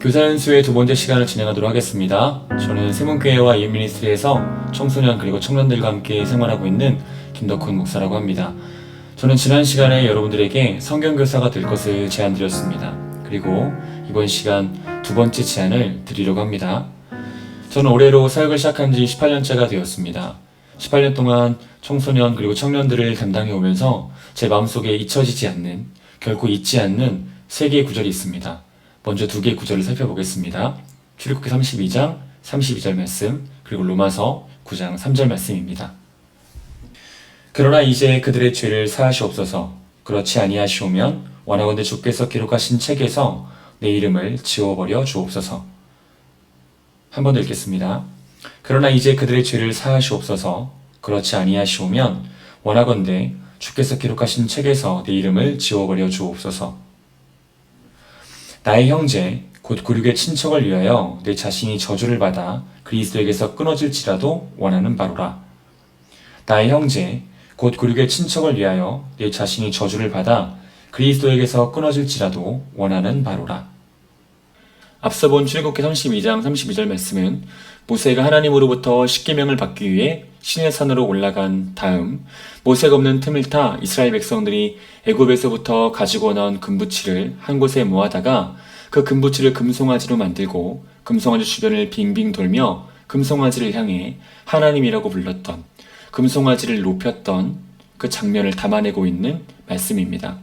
교사연수의 두 번째 시간을 진행하도록 하겠습니다. 저는 세문교회와 이민미니스트리에서 청소년 그리고 청년들과 함께 생활하고 있는 김덕훈 목사라고 합니다. 저는 지난 시간에 여러분들에게 성경교사가 될 것을 제안드렸습니다. 그리고 이번 시간 두 번째 제안을 드리려고 합니다. 저는 올해로 사역을 시작한 지 18년째가 되었습니다. 18년 동안 청소년 그리고 청년들을 담당해 오면서 제 마음속에 잊혀지지 않는, 결코 잊지 않는 세 개의 구절이 있습니다. 먼저 두 개의 구절을 살펴보겠습니다. 출애굽기 32장 32절 말씀, 그리고 로마서 9장 3절 말씀입니다. 그러나 이제 그들의 죄를 사하시옵소서. 그렇지 아니하시오면 원하건대 주께서 기록하신 책에서 내 이름을 지워버려 주옵소서. 한 번 더 읽겠습니다. 그러나 이제 그들의 죄를 사하시옵소서. 그렇지 아니하시오면 원하건대 주께서 기록하신 책에서 내 이름을 지워버려 주옵소서. 나의 형제 곧 굴육의 친척을 위하여 내 자신이 저주를 받아 그리스도에게서 끊어질지라도 원하는 바로라. 나의 형제 곧 굴육의 친척을 위하여 내 자신이 저주를 받아 그리스도에게서 끊어질지라도 원하는 바로라. 앞서 본 출애굽기 32장 32절 말씀은 모세가 하나님으로부터 십계명을 받기 위해 시내 산으로 올라간 다음 모세가 없는 틈을 타 이스라엘 백성들이 애굽에서부터 가지고 나온 금붙이를 한 곳에 모아다가 그 금붙이를 금송아지로 만들고 금송아지 주변을 빙빙 돌며 금송아지를 향해 하나님이라고 불렀던, 금송아지를 높였던 그 장면을 담아내고 있는 말씀입니다.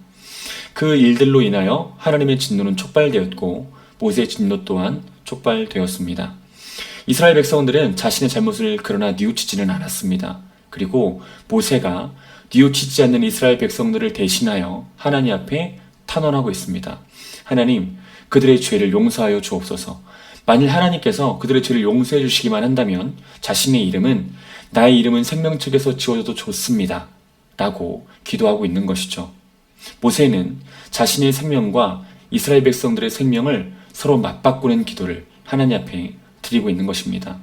그 일들로 인하여 하나님의 진노는 촉발되었고 모세의 진노 또한 촉발되었습니다. 이스라엘 백성들은 자신의 잘못을 그러나 뉘우치지는 않았습니다. 그리고 모세가 뉘우치지 않는 이스라엘 백성들을 대신하여 하나님 앞에 탄원하고 있습니다. 하나님, 그들의 죄를 용서하여 주옵소서. 만일 하나님께서 그들의 죄를 용서해 주시기만 한다면 자신의 이름은, 나의 이름은 생명책에서 지워져도 좋습니다. 라고 기도하고 있는 것이죠. 모세는 자신의 생명과 이스라엘 백성들의 생명을 서로 맞바꾸는 기도를 하나님 앞에 드리고 있는 것입니다.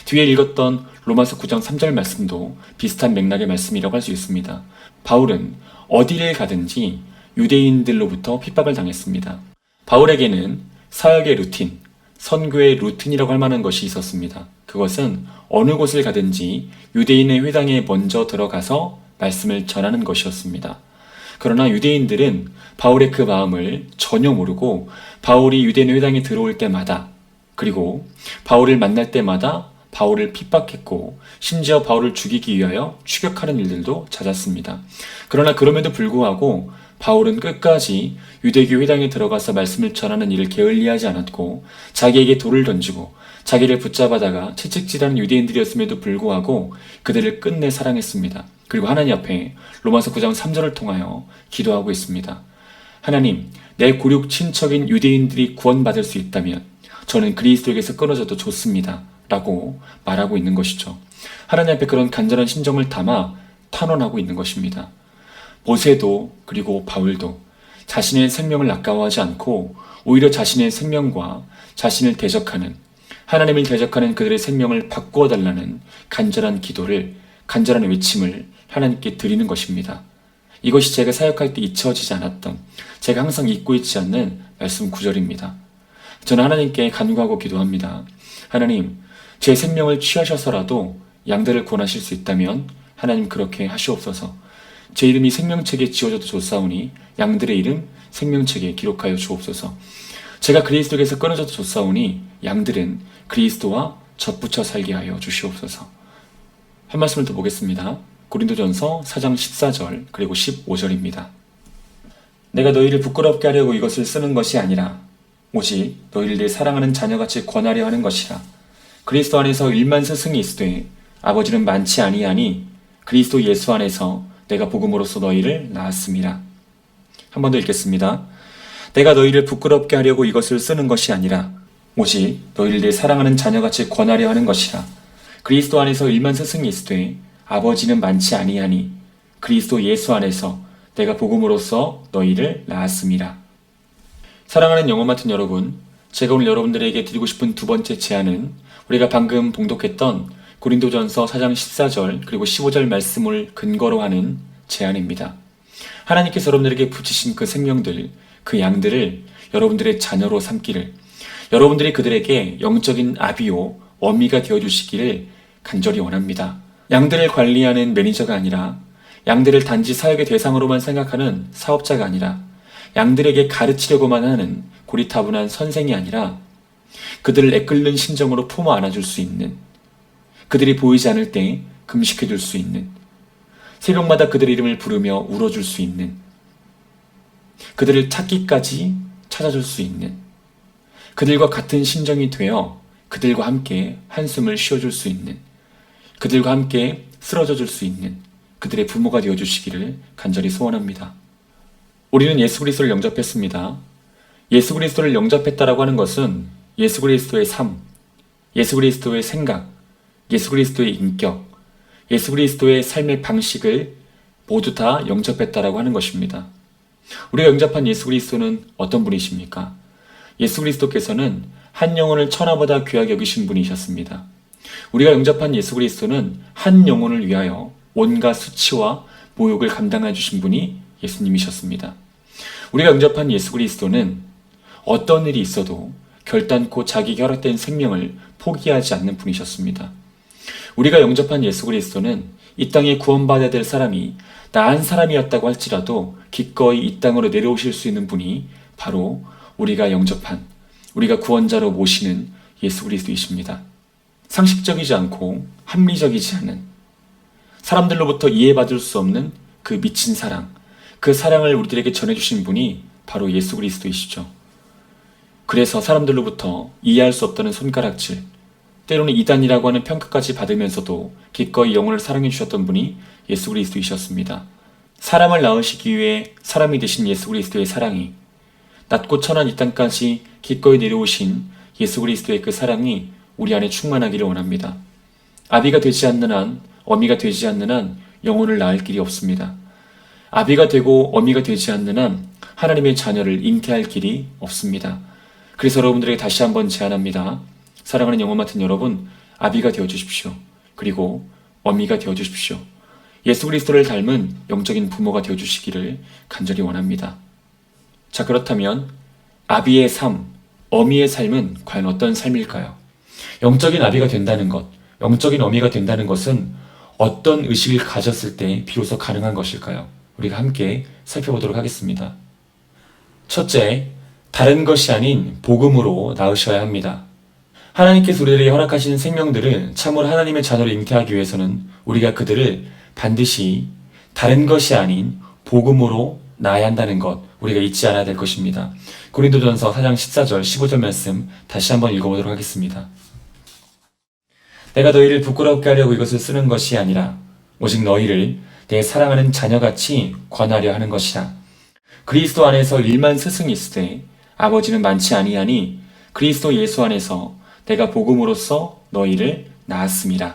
뒤에 읽었던 로마서 9장 3절 말씀도 비슷한 맥락의 말씀이라고 할 수 있습니다. 바울은 어디를 가든지 유대인들로부터 핍박을 당했습니다. 바울에게는 사역의 루틴, 선교의 루틴이라고 할 만한 것이 있었습니다. 그것은 어느 곳을 가든지 유대인의 회당에 먼저 들어가서 말씀을 전하는 것이었습니다. 그러나 유대인들은 바울의 그 마음을 전혀 모르고 바울이 유대인 회당에 들어올 때마다, 그리고 바울을 만날 때마다 바울을 핍박했고 심지어 바울을 죽이기 위하여 추격하는 일들도 잦았습니다. 그러나 그럼에도 불구하고 바울은 끝까지 유대교 회당에 들어가서 말씀을 전하는 일을 게을리하지 않았고 자기에게 돌을 던지고 자기를 붙잡아다가 채찍질하는 유대인들이었음에도 불구하고 그들을 끝내 사랑했습니다. 그리고 하나님 앞에 로마서 9장 3절을 통하여 기도하고 있습니다. 하나님, 내 굴육 친척인 유대인들이 구원받을 수 있다면 저는 그리스도에게서 끊어져도 좋습니다. 라고 말하고 있는 것이죠. 하나님 앞에 그런 간절한 심정을 담아 탄원하고 있는 것입니다. 모세도 그리고 바울도 자신의 생명을 아까워하지 않고 오히려 자신의 생명과 자신을 대적하는, 하나님을 대적하는 그들의 생명을 바꾸어 달라는 간절한 기도를, 간절한 외침을 하나님께 드리는 것입니다. 이것이 제가 사역할 때 잊혀지지 않았던, 제가 항상 잊고 있지 않는 말씀 구절입니다. 저는 하나님께 간구하고 기도합니다. 하나님, 제 생명을 취하셔서라도 양들을 구원하실 수 있다면 하나님 그렇게 하시옵소서. 제 이름이 생명책에 지워져도 좋사오니 양들의 이름 생명책에 기록하여 주옵소서. 제가 그리스도에게서 끊어져도 좋사오니 양들은 그리스도와 젖붙여 살게 하여 주시옵소서. 한 말씀을 더 보겠습니다. 고린도전서 4장 14절 그리고 15절입니다. 내가 너희를 부끄럽게 하려고 이것을 쓰는 것이 아니라 오직 너희를 내 사랑하는 자녀같이 권하려 하는 것이라. 그리스도 안에서 1만 스승이 있으되 아버지는 많지 아니하니 그리스도 예수 안에서 내가 복음으로써 너희를 낳았음이라. 한 번 더 읽겠습니다. 내가 너희를 부끄럽게 하려고 이것을 쓰는 것이 아니라 오직 너희를 내 사랑하는 자녀같이 권하려 하는 것이라. 그리스도 안에서 1만 스승이 있으되 아버지는 많지 아니하니 그리스도 예수 안에서 내가 복음으로써 너희를 낳았음이라. 사랑하는 영혼 맡은 여러분, 제가 오늘 여러분들에게 드리고 싶은 두 번째 제안은 우리가 방금 봉독했던 고린도전서 4장 14절 그리고 15절 말씀을 근거로 하는 제안입니다. 하나님께서 여러분들에게 붙이신 그 생명들, 그 양들을 여러분들의 자녀로 삼기를, 여러분들이 그들에게 영적인 아비요, 어미가 되어주시기를 간절히 원합니다. 양들을 관리하는 매니저가 아니라, 양들을 단지 사역의 대상으로만 생각하는 사업자가 아니라, 양들에게 가르치려고만 하는 고리타분한 선생이 아니라, 그들을 애끓는 심정으로 품어 안아줄 수 있는, 그들이 보이지 않을 때 금식해줄 수 있는, 새벽마다 그들의 이름을 부르며 울어줄 수 있는, 그들을 찾기까지 찾아줄 수 있는, 그들과 같은 심정이 되어 그들과 함께 한숨을 쉬어줄 수 있는, 그들과 함께 쓰러져 줄 수 있는 그들의 부모가 되어주시기를 간절히 소원합니다. 우리는 예수 그리스도를 영접했습니다. 예수 그리스도를 영접했다라고 하는 것은 예수 그리스도의 삶, 예수 그리스도의 생각, 예수 그리스도의 인격, 예수 그리스도의 삶의 방식을 모두 다 영접했다라고 하는 것입니다. 우리가 영접한 예수 그리스도는 어떤 분이십니까? 예수 그리스도께서는 한 영혼을 천하보다 귀하게 여기신 분이셨습니다. 우리가 영접한 예수 그리스도는 한 영혼을 위하여 온갖 수치와 모욕을 감당해 주신 분이 예수님이셨습니다. 우리가 영접한 예수 그리스도는 어떤 일이 있어도 결단코 자기에게 허락된 생명을 포기하지 않는 분이셨습니다. 우리가 영접한 예수 그리스도는 이 땅에 구원받아야 될 사람이 나한 사람이었다고 할지라도 기꺼이 이 땅으로 내려오실 수 있는 분이 바로 우리가 영접한, 우리가 구원자로 모시는 예수 그리스도이십니다. 상식적이지 않고 합리적이지 않은, 사람들로부터 이해받을 수 없는 그 미친 사랑, 그 사랑을 우리들에게 전해주신 분이 바로 예수 그리스도이시죠. 그래서 사람들로부터 이해할 수 없다는 손가락질, 때로는 이단이라고 하는 평가까지 받으면서도 기꺼이 영혼을 사랑해 주셨던 분이 예수 그리스도이셨습니다. 사람을 낳으시기 위해 사람이 되신 예수 그리스도의 사랑이, 낮고 천한 이 땅까지 기꺼이 내려오신 예수 그리스도의 그 사랑이 우리 안에 충만하기를 원합니다. 아비가 되지 않는 한, 어미가 되지 않는 한 영혼을 낳을 길이 없습니다. 아비가 되고 어미가 되지 않는 한 하나님의 자녀를 잉태할 길이 없습니다. 그래서 여러분들에게 다시 한번 제안합니다. 사랑하는 영혼 맡은 여러분, 아비가 되어주십시오. 그리고 어미가 되어주십시오. 예수 그리스도를 닮은 영적인 부모가 되어주시기를 간절히 원합니다. 자, 그렇다면 아비의 삶, 어미의 삶은 과연 어떤 삶일까요? 영적인 아비가 된다는 것, 영적인 어미가 된다는 것은 어떤 의식을 가졌을 때 비로소 가능한 것일까요? 우리가 함께 살펴보도록 하겠습니다. 첫째, 다른 것이 아닌 복음으로 낳으셔야 합니다. 하나님께서 우리들에게 허락하신 생명들을 참으로 하나님의 자녀로 잉태하기 위해서는 우리가 그들을 반드시 다른 것이 아닌 복음으로 낳아야 한다는 것, 우리가 잊지 않아야 될 것입니다. 고린도전서 4장 14절 15절 말씀 다시 한번 읽어보도록 하겠습니다. 내가 너희를 부끄럽게 하려고 이것을 쓰는 것이 아니라 오직 너희를 내 사랑하는 자녀같이 권하려 하는 것이라. 그리스도 안에서 1만 스승이 있으되 아버지는 많지 아니하니 그리스도 예수 안에서 내가 복음으로써 너희를 낳았음이라.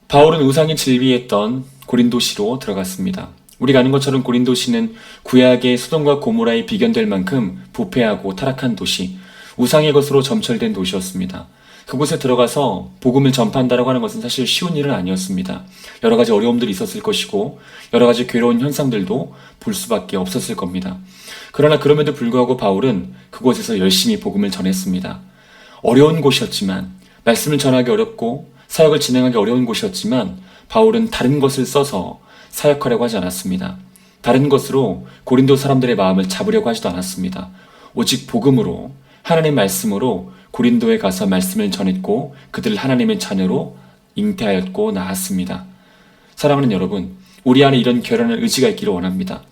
바울은 우상에 질비했던 고린도시로 들어갔습니다. 우리가 아는 것처럼 고린도시는 구약의 소돔과 고모라에 비견될 만큼 부패하고 타락한 도시, 우상의 것으로 점철된 도시였습니다. 그곳에 들어가서 복음을 전파한다라고 하는 것은 사실 쉬운 일은 아니었습니다. 여러 가지 어려움들이 있었을 것이고 여러 가지 괴로운 현상들도 볼 수밖에 없었을 겁니다. 그러나 그럼에도 불구하고 바울은 그곳에서 열심히 복음을 전했습니다. 어려운 곳이었지만, 말씀을 전하기 어렵고 사역을 진행하기 어려운 곳이었지만 바울은 다른 것을 써서 사역하려고 하지 않았습니다. 다른 것으로 고린도 사람들의 마음을 잡으려고 하지도 않았습니다. 오직 복음으로, 하나님의 말씀으로 고린도에 가서 말씀을 전했고 그들을 하나님의 자녀로 잉태하였고 낳았습니다. 사랑하는 여러분, 우리 안에 이런 결연한 의지가 있기를 원합니다.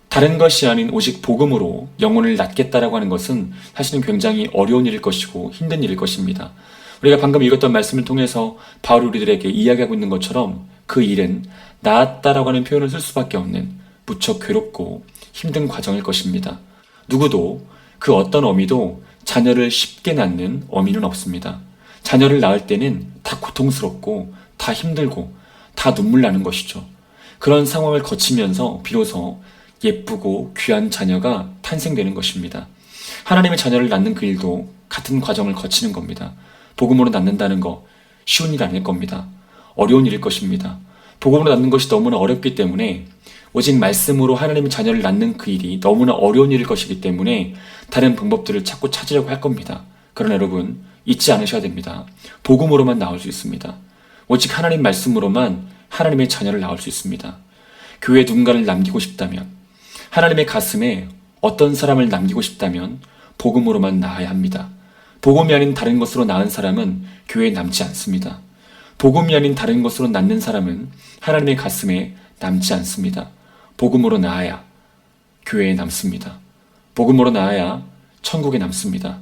다른 것이 아닌 오직 복음으로 영혼을 낳겠다라고 하는 것은 사실은 굉장히 어려운 일일 것이고 힘든 일일 것입니다. 우리가 방금 읽었던 말씀을 통해서 바울이 우리들에게 이야기하고 있는 것처럼 그 일은 낳았다라고 하는 표현을 쓸 수밖에 없는 무척 괴롭고 힘든 과정일 것입니다. 누구도, 그 어떤 어미도 자녀를 쉽게 낳는 어미는 없습니다. 자녀를 낳을 때는 다 고통스럽고 다 힘들고 다 눈물 나는 것이죠. 그런 상황을 거치면서 비로소 예쁘고 귀한 자녀가 탄생되는 것입니다. 하나님의 자녀를 낳는 그 일도 같은 과정을 거치는 겁니다. 복음으로 낳는다는 거 쉬운 일 아닐 겁니다. 어려운 일일 것입니다. 복음으로 낳는 것이 너무나 어렵기 때문에 오직 말씀으로 하나님의 자녀를 낳는 그 일이 너무나 어려운 일일 것이기 때문에 다른 방법들을 자꾸 찾으려고 할 겁니다. 그러나 여러분 잊지 않으셔야 됩니다. 복음으로만 나올 수 있습니다. 오직 하나님 말씀으로만 하나님의 자녀를 낳을 수 있습니다. 교회에 누군가를 남기고 싶다면, 하나님의 가슴에 어떤 사람을 남기고 싶다면 복음으로만 낳아야 합니다. 복음이 아닌 다른 것으로 낳은 사람은 교회에 남지 않습니다. 복음이 아닌 다른 것으로 낳는 사람은 하나님의 가슴에 남지 않습니다. 복음으로 낳아야 교회에 남습니다. 복음으로 낳아야 천국에 남습니다.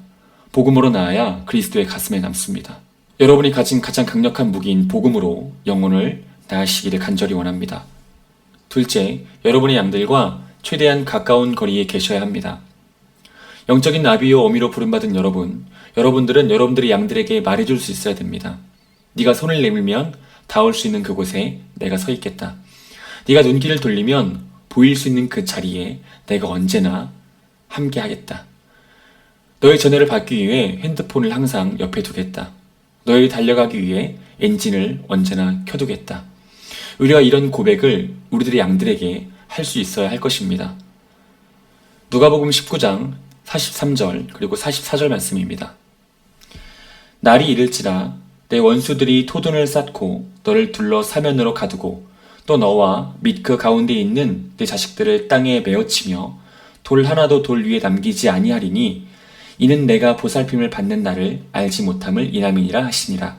복음으로 낳아야 그리스도의 가슴에 남습니다. 여러분이 가진 가장 강력한 무기인 복음으로 영혼을 낳으시기를 간절히 원합니다. 둘째, 여러분의 양들과 최대한 가까운 거리에 계셔야 합니다. 영적인 아비요 어미로 부름받은 여러분들은 여러분들의 양들에게 말해줄 수 있어야 됩니다. 네가 손을 내밀면 닿을 수 있는 그곳에 내가 서 있겠다. 네가 눈길을 돌리면 보일 수 있는 그 자리에 내가 언제나 함께 하겠다. 너의 전화를 받기 위해 핸드폰을 항상 옆에 두겠다. 너에게 달려가기 위해 엔진을 언제나 켜두겠다. 우리가 이런 고백을 우리들의 양들에게 할 수 있어야 할 것입니다. 누가복음 19장 43절 그리고 44절 말씀입니다. 날이 이를지라 내 원수들이 토둔을 쌓고 너를 둘러 사면으로 가두고 또 너와 및 그 가운데 있는 내 자식들을 땅에 메어치며 돌 하나도 돌 위에 남기지 아니하리니 이는 내가 보살핌을 받는 날을 알지 못함을 인함이니라 하시니라.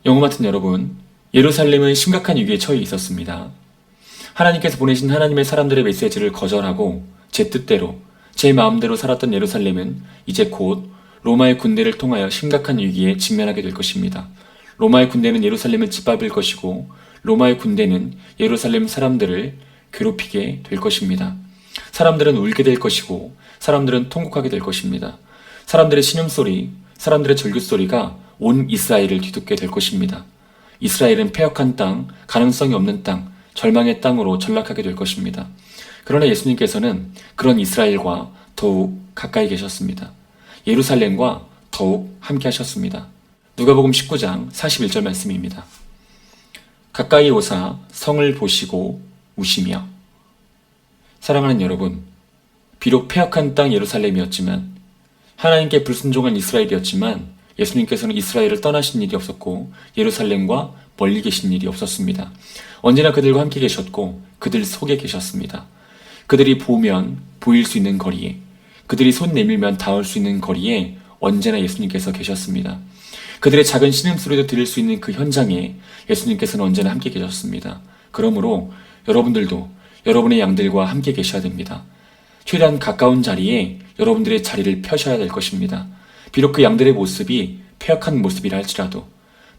영혼 같은 여러분, 예루살렘은 심각한 위기에 처해 있었습니다. 하나님께서 보내신 하나님의 사람들의 메시지를 거절하고 제 뜻대로, 제 마음대로 살았던 예루살렘은 이제 곧 로마의 군대를 통하여 심각한 위기에 직면하게 될 것입니다. 로마의 군대는 예루살렘을 짓밟을 것이고 로마의 군대는 예루살렘 사람들을 괴롭히게 될 것입니다. 사람들은 울게 될 것이고 사람들은 통곡하게 될 것입니다. 사람들의 신음소리, 사람들의 절규소리가 온 이스라엘을 뒤덮게 될 것입니다. 이스라엘은 패역한 땅, 가능성이 없는 땅, 절망의 땅으로 전락하게 될 것입니다. 그러나 예수님께서는 그런 이스라엘과 더욱 가까이 계셨습니다. 예루살렘과 더욱 함께 하셨습니다. 누가복음 19장 41절 말씀입니다. 가까이 오사 성을 보시고 우시며. 사랑하는 여러분, 비록 패역한 땅 예루살렘이었지만, 하나님께 불순종한 이스라엘이었지만 예수님께서는 이스라엘을 떠나신 일이 없었고 예루살렘과 멀리 계신 일이 없었습니다. 언제나 그들과 함께 계셨고 그들 속에 계셨습니다. 그들이 보면 보일 수 있는 거리에, 그들이 손 내밀면 닿을 수 있는 거리에 언제나 예수님께서 계셨습니다. 그들의 작은 신음소리도 들을 수 있는 그 현장에 예수님께서는 언제나 함께 계셨습니다. 그러므로 여러분들도 여러분의 양들과 함께 계셔야 됩니다. 최대한 가까운 자리에 여러분들의 자리를 펴셔야 될 것입니다. 비록 그 양들의 모습이 패역한 모습이라 할지라도,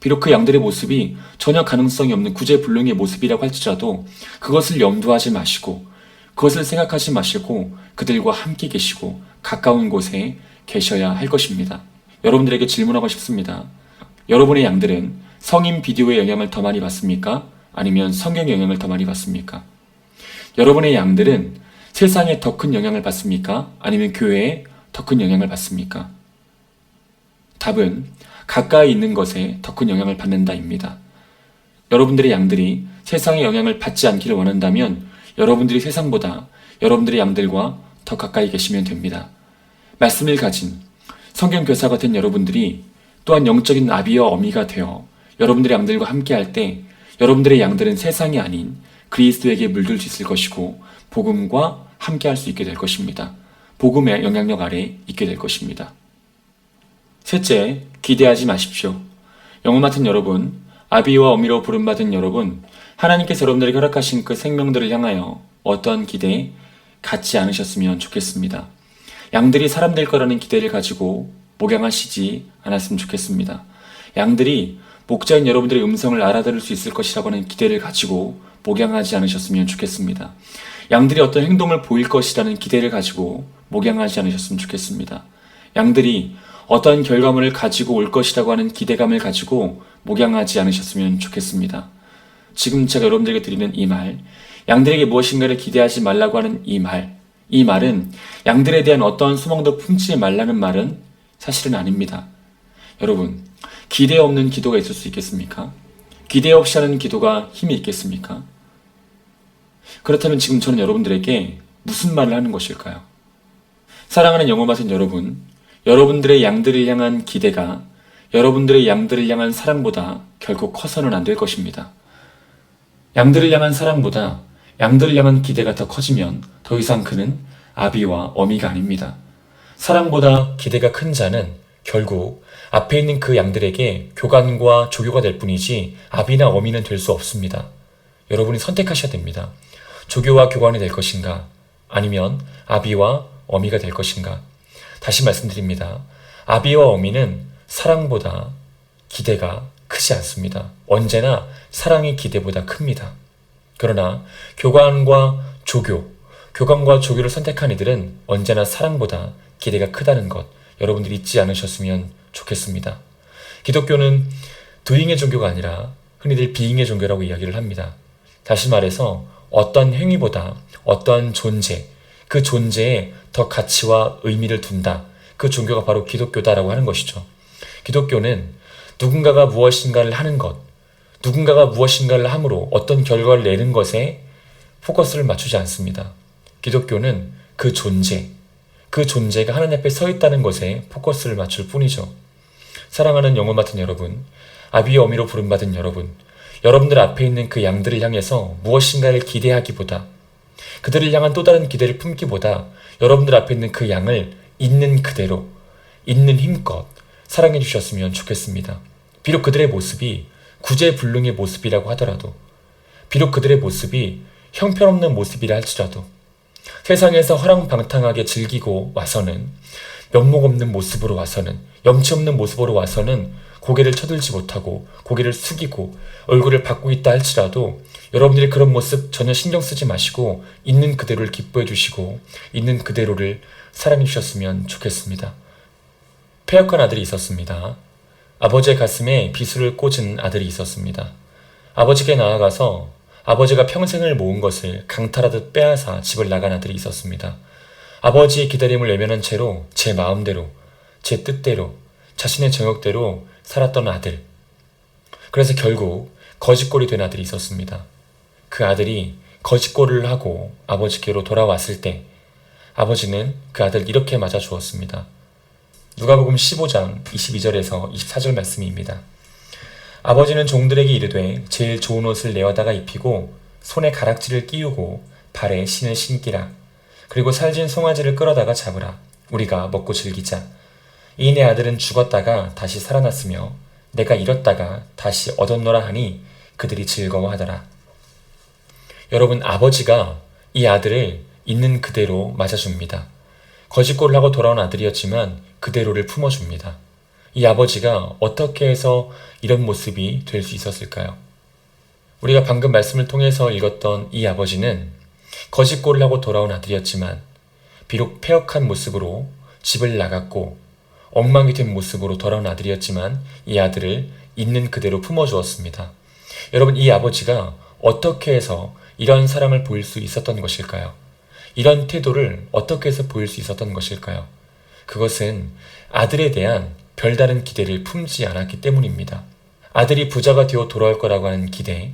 비록 그 양들의 모습이 전혀 가능성이 없는 구제불능의 모습이라고 할지라도 그것을 염두하지 마시고, 그것을 생각하지 마시고 그들과 함께 계시고 가까운 곳에 계셔야 할 것입니다. 여러분들에게 질문하고 싶습니다. 여러분의 양들은 성인 비디오의 영향을 더 많이 받습니까? 아니면 성경의 영향을 더 많이 받습니까? 여러분의 양들은 세상에 더 큰 영향을 받습니까? 아니면 교회에 더 큰 영향을 받습니까? 답은 가까이 있는 것에 더 큰 영향을 받는다입니다. 여러분들의 양들이 세상의 영향을 받지 않기를 원한다면 여러분들이 세상보다 여러분들의 양들과 더 가까이 계시면 됩니다. 말씀을 가진 성경 교사가 된 여러분들이 또한 영적인 아비와 어미가 되어 여러분들의 양들과 함께할 때 여러분들의 양들은 세상이 아닌 그리스도에게 물들 수 있을 것이고 복음과 함께할 수 있게 될 것입니다. 복음의 영향력 아래 있게 될 것입니다. 셋째, 기대하지 마십시오. 영혼 맡은 여러분, 아비와 어미로 부름받은 여러분, 하나님께서 여러분들에게 허락하신 그 생명들을 향하여 어떠한 기대 갖지 않으셨으면 좋겠습니다. 양들이 사람 될 거라는 기대를 가지고 목양하시지 않았으면 좋겠습니다. 양들이 목자인 여러분들의 음성을 알아들을 수 있을 것이라고 하는 기대를 가지고 목양하지 않으셨으면 좋겠습니다. 양들이 어떤 행동을 보일 것이라는 기대를 가지고 목양하지 않으셨으면 좋겠습니다. 양들이 어떠한 결과물을 가지고 올 것이라고 하는 기대감을 가지고 목양하지 않으셨으면 좋겠습니다. 지금 제가 여러분들에게 드리는 이 말, 양들에게 무엇인가를 기대하지 말라고 하는 이 말은 양들에 대한 어떠한 소망도 품지 말라는 말은 사실은 아닙니다. 여러분, 기대 없는 기도가 있을 수 있겠습니까? 기대 없이 하는 기도가 힘이 있겠습니까? 그렇다면 지금 저는 여러분들에게 무슨 말을 하는 것일까요? 사랑하는 영혼밭은 여러분, 여러분들의 양들을 향한 기대가 여러분들의 양들을 향한 사랑보다 결코 커서는 안 될 것입니다. 양들을 향한 사랑보다 양들을 향한 기대가 더 커지면 더 이상 그는 아비와 어미가 아닙니다. 사랑보다 기대가 큰 자는 결국 앞에 있는 그 양들에게 교관과 조교가 될 뿐이지 아비나 어미는 될 수 없습니다. 여러분이 선택하셔야 됩니다. 조교와 교관이 될 것인가? 아니면 아비와 어미가 될 것인가? 다시 말씀드립니다. 아비와 어미는 사랑보다 기대가 크지 않습니다. 언제나 사랑이 기대보다 큽니다. 그러나 교관과 조교를 선택한 이들은 언제나 사랑보다 기대가 크다는 것 여러분들이 잊지 않으셨으면 좋겠습니다. 기독교는 doing의 종교가 아니라 흔히들 being의 종교라고 이야기를 합니다. 다시 말해서 어떤 행위보다 어떤 존재, 그 존재에 더 가치와 의미를 둔다. 그 종교가 바로 기독교다라고 하는 것이죠. 기독교는 누군가가 무엇인가를 하는 것, 누군가가 무엇인가를 함으로 어떤 결과를 내는 것에 포커스를 맞추지 않습니다. 기독교는 그 존재가 하나님 앞에 서 있다는 것에 포커스를 맞출 뿐이죠. 사랑하는 영혼 같은 여러분, 아비와 어미로 부름받은 여러분들 앞에 있는 그 양들을 향해서 무엇인가를 기대하기보다, 그들을 향한 또 다른 기대를 품기보다 여러분들 앞에 있는 그 양을 있는 그대로, 있는 힘껏 사랑해 주셨으면 좋겠습니다. 비록 그들의 모습이 구제불능의 모습이라고 하더라도, 비록 그들의 모습이 형편없는 모습이라 할지라도, 세상에서 허랑방탕하게 즐기고 와서는, 면목 없는 모습으로 와서는, 염치 없는 모습으로 와서는 고개를 쳐들지 못하고 고개를 숙이고 얼굴을 받고 있다 할지라도 여러분들이 그런 모습 전혀 신경 쓰지 마시고 있는 그대로를 기뻐해 주시고 있는 그대로를 사랑해 주셨으면 좋겠습니다. 패역한 아들이 있었습니다. 아버지의 가슴에 비수를 꽂은 아들이 있었습니다. 아버지께 나아가서 아버지가 평생을 모은 것을 강탈하듯 빼앗아 집을 나간 아들이 있었습니다. 아버지의 기다림을 외면한 채로 제 마음대로, 제 뜻대로, 자신의 정욕대로 살았던 아들. 그래서 결국 거짓골이 된 아들이 있었습니다. 그 아들이 거짓골을 하고 아버지께로 돌아왔을 때 아버지는 그 아들 이렇게 맞아 주었습니다. 누가복음 15장 22절에서 24절 말씀입니다. 아버지는 종들에게 이르되 제일 좋은 옷을 내어다가 입히고 손에 가락지를 끼우고 발에 신을 신기라. 그리고 살진 송아지를 끌어다가 잡으라. 우리가 먹고 즐기자. 이 내 아들은 죽었다가 다시 살아났으며 내가 잃었다가 다시 얻었노라 하니 그들이 즐거워하더라. 여러분, 아버지가 이 아들을 있는 그대로 맞아줍니다. 거짓골을 하고 돌아온 아들이었지만 그대로를 품어줍니다. 이 아버지가 어떻게 해서 이런 모습이 될 수 있었을까요? 우리가 방금 말씀을 통해서 읽었던 이 아버지는 거짓골을 하고 돌아온 아들이었지만 비록 패역한 모습으로 집을 나갔고 엉망이 된 모습으로 돌아온 아들이었지만 이 아들을 있는 그대로 품어주었습니다. 여러분, 이 아버지가 어떻게 해서 이런 사랑을 보일 수 있었던 것일까요? 이런 태도를 어떻게 해서 보일 수 있었던 것일까요? 그것은 아들에 대한 별다른 기대를 품지 않았기 때문입니다. 아들이 부자가 되어 돌아올 거라고 하는 기대,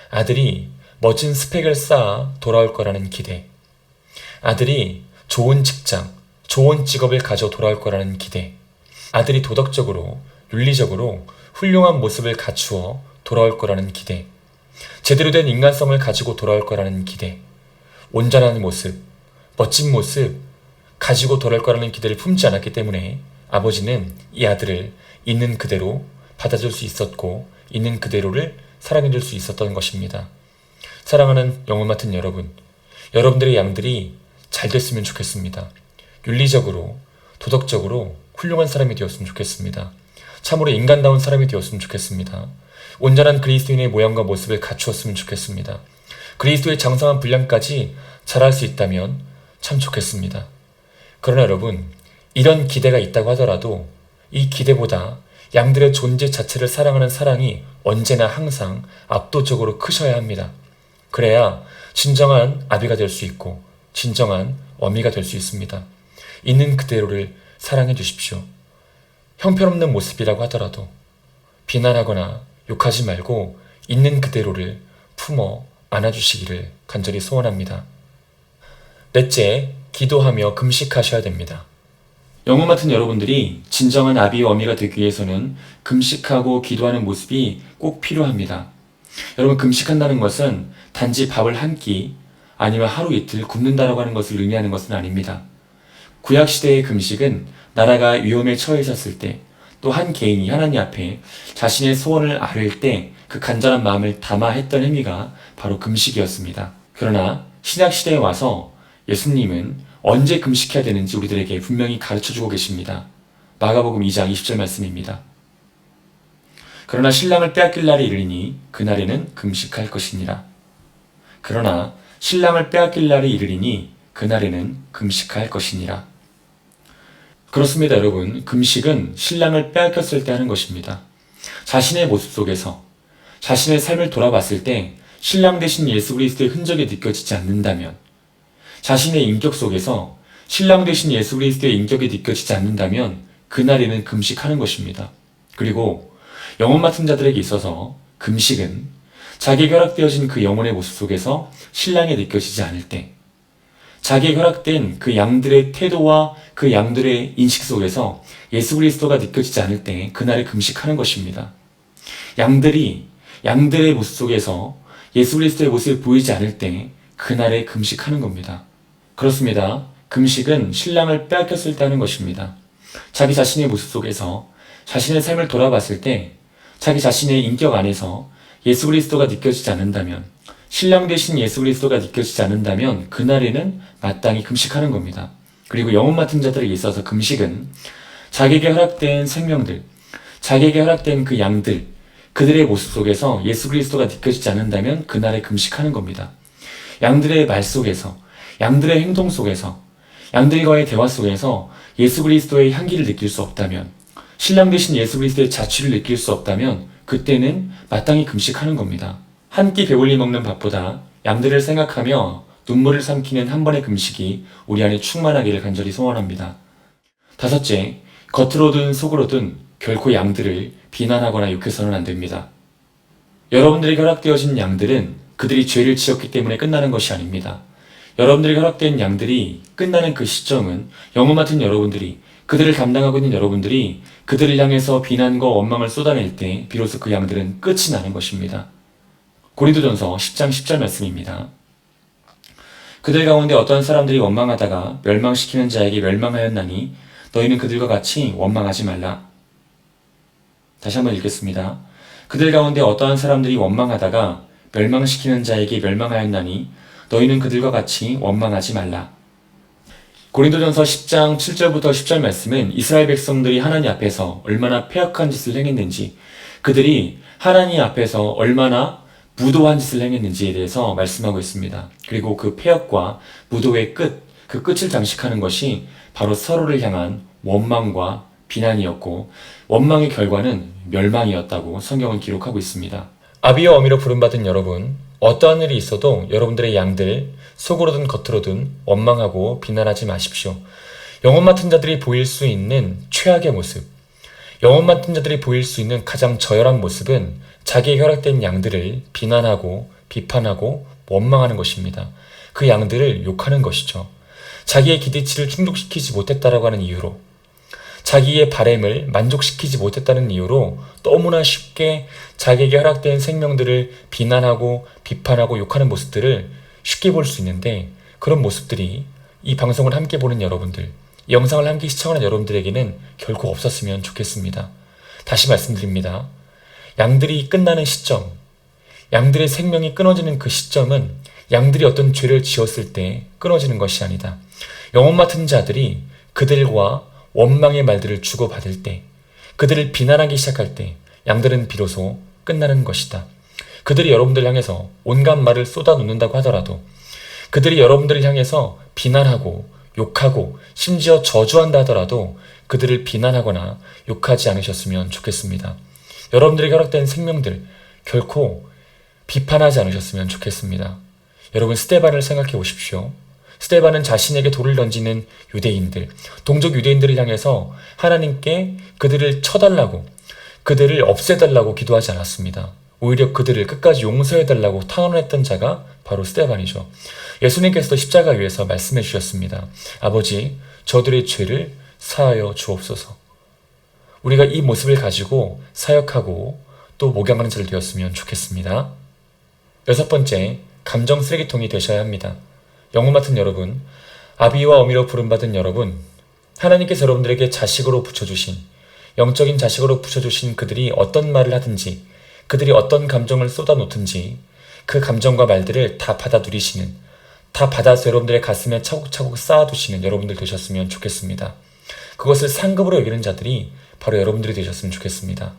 아들이 멋진 스펙을 쌓아 돌아올 거라는 기대, 아들이 좋은 직장, 좋은 직업을 가져 돌아올 거라는 기대, 아들이 도덕적으로, 윤리적으로 훌륭한 모습을 갖추어 돌아올 거라는 기대, 제대로 된 인간성을 가지고 돌아올 거라는 기대, 온전한 모습, 멋진 모습 가지고 돌아올 거라는 기대를 품지 않았기 때문에 아버지는 이 아들을 있는 그대로 받아줄 수 있었고 있는 그대로를 사랑해 줄 수 있었던 것입니다. 사랑하는 영혼 같은 여러분, 여러분들의 양들이 잘 됐으면 좋겠습니다. 윤리적으로, 도덕적으로 훌륭한 사람이 되었으면 좋겠습니다. 참으로 인간다운 사람이 되었으면 좋겠습니다. 온전한 그리스도인의 모양과 모습을 갖추었으면 좋겠습니다. 그리스도의 장성한 분량까지 잘할 수 있다면 참 좋겠습니다. 그러나 여러분, 이런 기대가 있다고 하더라도 이 기대보다 양들의 존재 자체를 사랑하는 사랑이 언제나 항상 압도적으로 크셔야 합니다. 그래야 진정한 아비가 될 수 있고 진정한 어미가 될 수 있습니다. 있는 그대로를 사랑해 주십시오. 형편없는 모습이라고 하더라도 비난하거나 욕하지 말고 있는 그대로를 품어 안아주시기를 간절히 소원합니다. 넷째, 기도하며 금식하셔야 됩니다. 영혼 맡은 여러분들이 진정한 아비와 어미가 되기 위해서는 금식하고 기도하는 모습이 꼭 필요합니다. 여러분, 금식한다는 것은 단지 밥을 한 끼 아니면 하루 이틀 굶는다라고 하는 것을 의미하는 것은 아닙니다. 구약시대의 금식은 나라가 위험에 처해 있었을 때, 또 한 개인이 하나님 앞에 자신의 소원을 아뢰일 때 그 간절한 마음을 담아 했던 행위가 바로 금식이었습니다. 그러나 신약시대에 와서 예수님은 언제 금식해야 되는지 우리들에게 분명히 가르쳐주고 계십니다. 마가복음 2장 20절 말씀입니다. 그러나 신랑을 빼앗길 날이 이르리니 그날에는 금식할 것이니라. 그러나 신랑을 빼앗길 날이 이르리니 그날에는 금식할 것이니라. 그렇습니다, 여러분. 금식은 신랑을 빼앗겼을 때 하는 것입니다. 자신의 모습 속에서 자신의 삶을 돌아봤을 때 신랑 되신 예수 그리스도의 흔적이 느껴지지 않는다면, 자신의 인격 속에서 신랑 되신 예수 그리스도의 인격이 느껴지지 않는다면 그날에는 금식하는 것입니다. 그리고 영혼 맡은 자들에게 있어서 금식은 자기에게 허락되어진 그 영혼의 모습 속에서 신랑이 느껴지지 않을 때, 자기에게 허락된 그 양들의 태도와 그 양들의 인식 속에서 예수 그리스도가 느껴지지 않을 때 그날에 금식하는 것입니다. 양들의 모습 속에서 예수 그리스도의 모습이 보이지 않을 때 그날에 금식하는 겁니다. 그렇습니다. 금식은 신랑을 빼앗겼을 때 하는 것입니다. 자기 자신의 모습 속에서 자신의 삶을 돌아봤을 때 자기 자신의 인격 안에서 예수 그리스도가 느껴지지 않는다면, 신랑 되신 예수 그리스도가 느껴지지 않는다면 그날에는 마땅히 금식하는 겁니다. 그리고 영혼 맡은 자들에게 있어서 금식은 자기에게 허락된 생명들, 자기에게 허락된 그 양들, 그들의 모습 속에서 예수 그리스도가 느껴지지 않는다면 그날에 금식하는 겁니다. 양들의 말 속에서, 양들의 행동 속에서, 양들과의 대화 속에서 예수 그리스도의 향기를 느낄 수 없다면, 신랑 되신 예수 그리스도의 자취를 느낄 수 없다면 그때는 마땅히 금식하는 겁니다. 한 끼 배불리 먹는 밥보다 양들을 생각하며 눈물을 삼키는 한 번의 금식이 우리 안에 충만하기를 간절히 소원합니다. 다섯째, 겉으로든 속으로든 결코 양들을 비난하거나 욕해서는 안 됩니다. 여러분들에게 허락되어진 양들은 그들이 죄를 지었기 때문에 끝나는 것이 아닙니다. 여러분들에게 허락된 양들이 끝나는 그 시점은 영혼 맡은 여러분들이, 그들을 담당하고 있는 여러분들이 그들을 향해서 비난과 원망을 쏟아낼 때 비로소 그 양들은 끝이 나는 것입니다. 고린도전서 10장 10절 말씀입니다. 그들 가운데 어떠한 사람들이 원망하다가 멸망시키는 자에게 멸망하였나니 너희는 그들과 같이 원망하지 말라. 다시 한번 읽겠습니다. 그들 가운데 어떠한 사람들이 원망하다가 멸망시키는 자에게 멸망하였나니 너희는 그들과 같이 원망하지 말라. 고린도전서 10장 7절부터 10절 말씀은 이스라엘 백성들이 하나님 앞에서 얼마나 패역한 짓을 행했는지, 그들이 하나님 앞에서 얼마나 무도한 짓을 행했는지에 대해서 말씀하고 있습니다. 그리고 그 패역과 무도의 끝, 그 끝을 장식하는 것이 바로 서로를 향한 원망과 비난이었고, 원망의 결과는 멸망이었다고 성경은 기록하고 있습니다. 아비와 어미로 부름받은 여러분, 어떠한 일이 있어도 여러분들의 양들, 속으로든 겉으로든 원망하고 비난하지 마십시오. 영혼 맡은 자들이 보일 수 있는 최악의 모습, 영혼 맡은 자들이 보일 수 있는 가장 저열한 모습은 자기의 허락된 양들을 비난하고 비판하고 원망하는 것입니다. 그 양들을 욕하는 것이죠. 자기의 기대치를 충족시키지 못했다라고 하는 이유로, 자기의 바램을 만족시키지 못했다는 이유로 너무나 쉽게 자기에게 허락된 생명들을 비난하고 비판하고 욕하는 모습들을 쉽게 볼 수 있는데, 그런 모습들이 이 방송을 함께 보는 여러분들, 이 영상을 함께 시청하는 여러분들에게는 결코 없었으면 좋겠습니다. 다시 말씀드립니다. 양들이 끝나는 시점, 양들의 생명이 끊어지는 그 시점은 양들이 어떤 죄를 지었을 때 끊어지는 것이 아니다. 영혼 맡은 자들이 그들과 원망의 말들을 주고받을 때, 그들을 비난하기 시작할 때 양들은 비로소 끝나는 것이다. 그들이 여러분들 향해서 온갖 말을 쏟아놓는다고 하더라도, 그들이 여러분들을 향해서 비난하고 욕하고 심지어 저주한다 하더라도 그들을 비난하거나 욕하지 않으셨으면 좋겠습니다. 여러분들에게 허락된 생명들 결코 비판하지 않으셨으면 좋겠습니다. 여러분, 스데반을 생각해 보십시오. 스데반은 자신에게 돌을 던지는 유대인들, 동족 유대인들을 향해서 하나님께 그들을 쳐달라고, 그들을 없애달라고 기도하지 않았습니다. 오히려 그들을 끝까지 용서해달라고 탄원했던 자가 바로 스데반이죠. 예수님께서도 십자가 위에서 말씀해 주셨습니다. 아버지, 저들의 죄를 사하여 주옵소서. 우리가 이 모습을 가지고 사역하고 또 목양하는 자들 되었으면 좋겠습니다. 6번째, 감정 쓰레기통이 되셔야 합니다. 영혼 맡은 여러분, 아비와 어미로 부름받은 여러분, 하나님께서 여러분들에게 자식으로 붙여주신, 영적인 자식으로 붙여주신 그들이 어떤 말을 하든지, 그들이 어떤 감정을 쏟아놓든지 그 감정과 말들을 다 받아 누리시는, 다 받아서 여러분들의 가슴에 차곡차곡 쌓아두시는 여러분들 되셨으면 좋겠습니다. 그것을 상급으로 여기는 자들이 바로 여러분들이 되셨으면 좋겠습니다.